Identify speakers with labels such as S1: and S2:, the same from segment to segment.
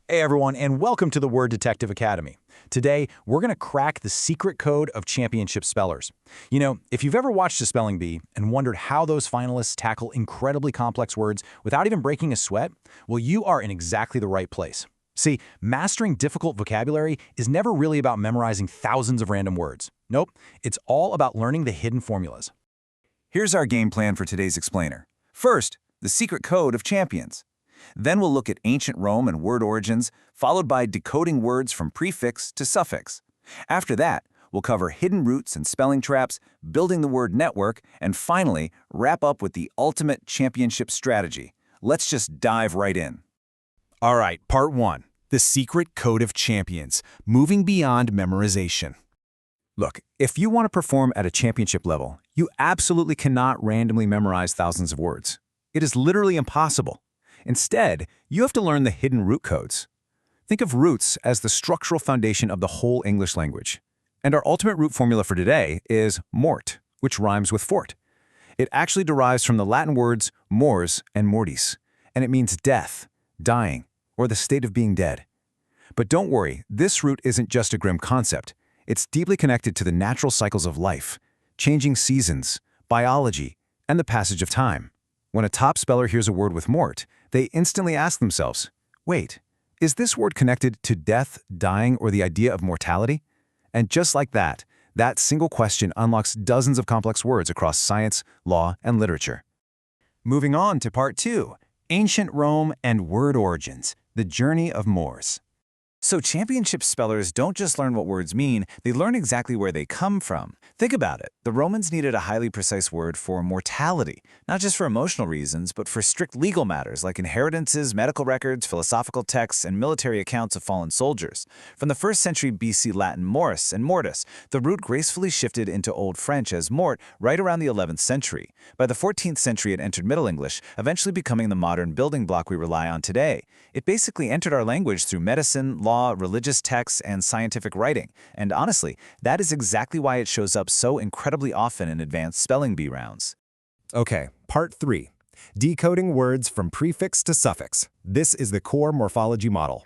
S1: Hey everyone, and welcome to the Word Detective Academy. Today, we're going to crack the secret code of championship spellers. You know, if you've ever watched a spelling bee and wondered how those finalists tackle incredibly complex words without even breaking a sweat, well, you are in exactly the right place. See, mastering difficult vocabulary is never really about memorizing thousands of random words. Nope, it's all about learning the hidden formulas.
S2: Here's our game plan for today's explainer. First, the secret code of champions. Then we'll look at ancient Rome and word origins, followed by decoding words from prefix to suffix. After that, we'll cover hidden roots and spelling traps, building the word network, and finally, wrap up with the ultimate championship strategy. Let's just dive right in.
S3: All right, part 1. The secret code of champions, moving beyond memorization.
S2: Look, if you want to perform at a championship level, you absolutely cannot randomly memorize thousands of words. It is literally impossible. Instead, you have to learn the hidden root codes. Think of roots as the structural foundation of the whole English language. And our ultimate root formula for today is MORT, which rhymes with fort. It actually derives from the Latin words mors and mortis, and it means death, dying, or the state of being dead. But don't worry, this root isn't just a grim concept. It's deeply connected to the natural cycles of life, changing seasons, biology, and the passage of time. When a top speller hears a word with MORT, they instantly ask themselves, wait, is this word connected to death, dying, or the idea of mortality? And just like that single question unlocks dozens of complex words across science, law, and literature. Moving on to part 2, ancient Rome and word origins, the journey of Moors. So championship spellers don't just learn what words mean, they learn exactly where they come from. Think about it. The Romans needed a highly precise word for mortality, not just for emotional reasons, but for strict legal matters like inheritances, medical records, philosophical texts, and military accounts of fallen soldiers. From the 1st century BC Latin mors and mortis, the root gracefully shifted into Old French as mort right around the 11th century. By the 14th century, it entered Middle English, eventually becoming the modern building block we rely on today. It basically entered our language through medicine, law, religious texts, and scientific writing. And honestly, that is exactly why it shows up so incredibly often in advanced spelling bee rounds.
S3: Okay, part 3. Decoding words from prefix to suffix. This is the core morphology model.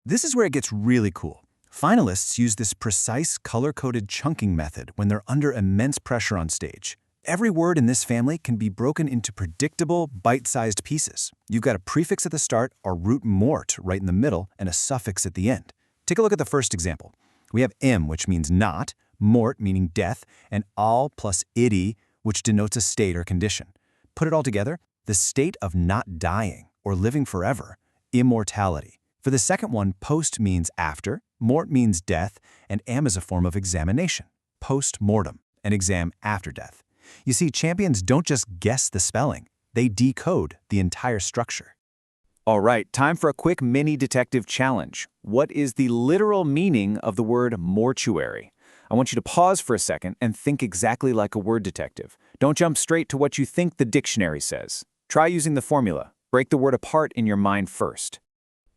S2: This is where it gets really cool. Finalists use this precise, color-coded chunking method when they're under immense pressure on stage. Every word in this family can be broken into predictable, bite-sized pieces. You've got a prefix at the start, our root mort right in the middle, and a suffix at the end. Take a look at the first example. We have im, which means not, mort, meaning death, and al plus ity, which denotes a state or condition. Put it all together, the state of not dying or living forever, immortality. For the second one, post means after, mort means death, and am is a form of examination, post-mortem, an exam after death. You see, champions don't just guess the spelling, they decode the entire structure. All right, time for a quick mini detective challenge. What is the literal meaning of the word mortuary? I want you to pause for a second and think exactly like a word detective. Don't jump straight to what you think the dictionary says. Try using the formula. Break the word apart in your mind first.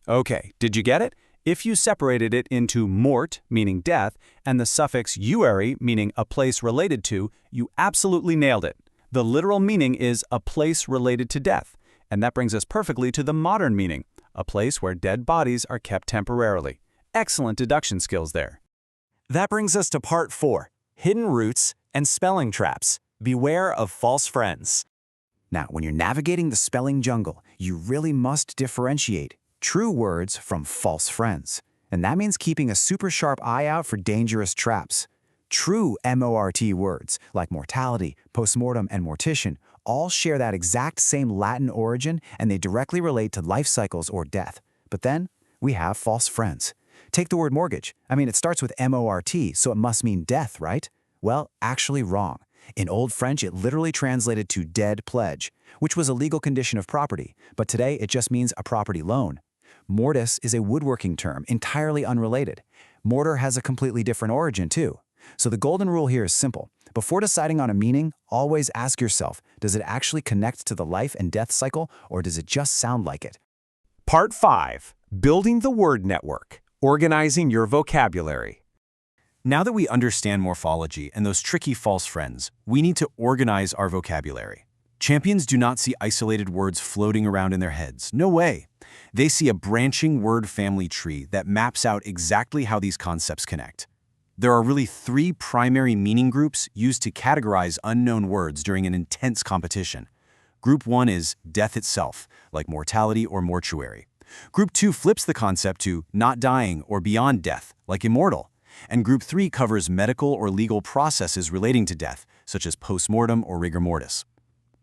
S3: Okay, did you get it? If you separated it into mort, meaning death, and the suffix uary, meaning a place related to, you absolutely nailed it. The literal meaning is a place related to death, and that brings us perfectly to the modern meaning, a place where dead bodies are kept temporarily. Excellent deduction skills there.
S4: That brings us to part 4, hidden roots and spelling traps. Beware of false friends.
S2: Now, when you're navigating the spelling jungle, you really must differentiate true words from false friends. And that means keeping a super sharp eye out for dangerous traps. True MORT words, like mortality, postmortem, and mortician, all share that exact same Latin origin, and they directly relate to life cycles or death. But then, we have false friends. Take the word mortgage. It starts with MORT, so it must mean death, right? Well, actually wrong. In Old French, it literally translated to dead pledge, which was a legal condition of property, but today it just means a property loan. Mortis is a woodworking term, entirely unrelated. Mortar has a completely different origin, too. So the golden rule here is simple. Before deciding on a meaning, always ask yourself, does it actually connect to the life and death cycle, or does it just sound like it?
S4: Part 5. Building the word network. Organizing your vocabulary.
S3: Now that we understand morphology and those tricky false friends, we need to organize our vocabulary. Champions do not see isolated words floating around in their heads. No way.
S2: They see a branching word family tree that maps out exactly how these concepts connect. There are really 3 primary meaning groups used to categorize unknown words during an intense competition. Group 1 is death itself, like mortality or mortuary. Group 2 flips the concept to not dying or beyond death, like immortal. And Group 3 covers medical or legal processes relating to death, such as postmortem or rigor mortis.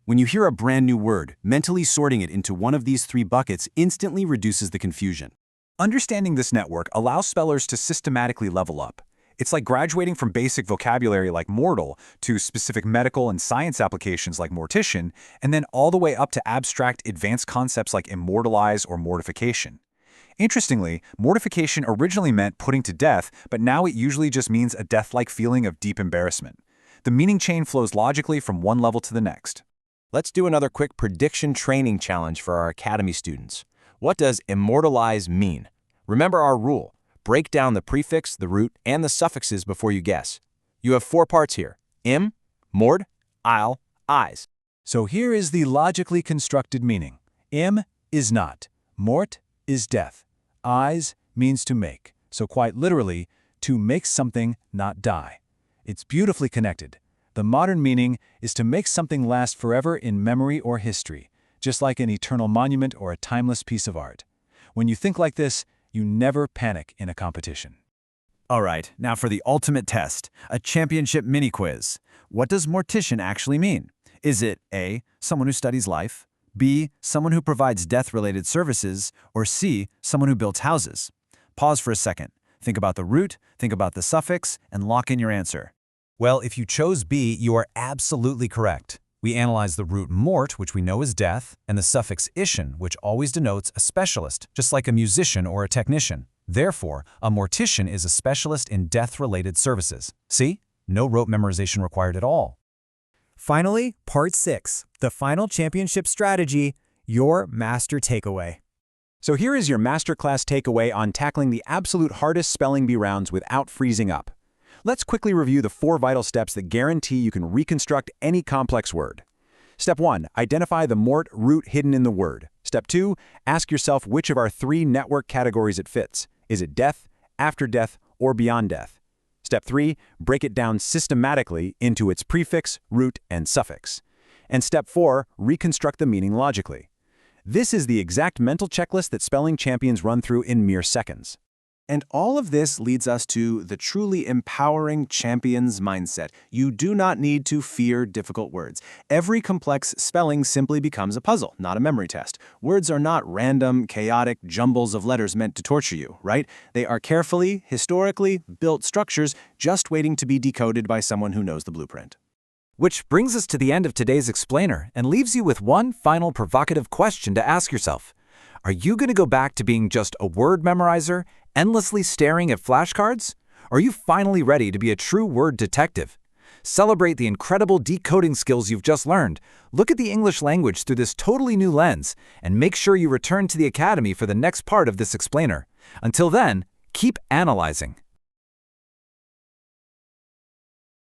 S2: When you hear a brand new word, mentally sorting it into one of these 3 buckets instantly reduces the confusion.
S1: Understanding this network allows spellers to systematically level up. It's like graduating from basic vocabulary like mortal to specific medical and science applications like mortician, and then all the way up to abstract advanced concepts like immortalize or mortification. Interestingly, mortification originally meant putting to death, but now it usually just means a death-like feeling of deep embarrassment. The meaning chain flows logically from one level to the next.
S4: Let's do another quick prediction training challenge for our Academy students. What does immortalize mean? Remember our rule. Break down the prefix, the root, and the suffixes before you guess. You have 4 parts here: im, mort, il, eyes.
S1: So here is the logically constructed meaning. Im is not. Mort is death. Eyes means to make. So quite literally, to make something not die. It's beautifully connected. The modern meaning is to make something last forever in memory or history, just like an eternal monument or a timeless piece of art. When you think like this, you never panic in a competition.
S2: All right, now for the ultimate test, a championship mini-quiz. What does mortician actually mean? Is it A, someone who studies life, B, someone who provides death-related services, or C, someone who builds houses? Pause for a second. Think about the root, think about the suffix, and lock in your answer.
S1: Well, if you chose B, you are absolutely correct. We analyze the root mort, which we know is death, and the suffix ischen, which always denotes a specialist, just like a musician or a technician. Therefore, a mortician is a specialist in death-related services. See? No rote memorization required at all.
S5: Finally, Part 6, the final championship strategy, your master takeaway.
S1: So here is your masterclass takeaway on tackling the absolute hardest spelling bee rounds without freezing up. Let's quickly review the 4 vital steps that guarantee you can reconstruct any complex word. Step 1, identify the mort root hidden in the word. Step 2, ask yourself which of our 3 network categories it fits. Is it death, after death, or beyond death? Step 3, break it down systematically into its prefix, root, and suffix. And Step 4, reconstruct the meaning logically. This is the exact mental checklist that spelling champions run through in mere seconds.
S2: And all of this leads us to the truly empowering champion's mindset. You do not need to fear difficult words. Every complex spelling simply becomes a puzzle, not a memory test. Words are not random, chaotic jumbles of letters meant to torture you, right? They are carefully, historically built structures just waiting to be decoded by someone who knows the blueprint.
S3: Which brings us to the end of today's explainer and leaves you with one final provocative question to ask yourself. Are you going to go back to being just a word memorizer, endlessly staring at flashcards? Or are you finally ready to be a true word detective? Celebrate the incredible decoding skills you've just learned. Look at the English language through this totally new lens, and make sure you return to the Academy for the next part of this explainer. Until then, keep analyzing.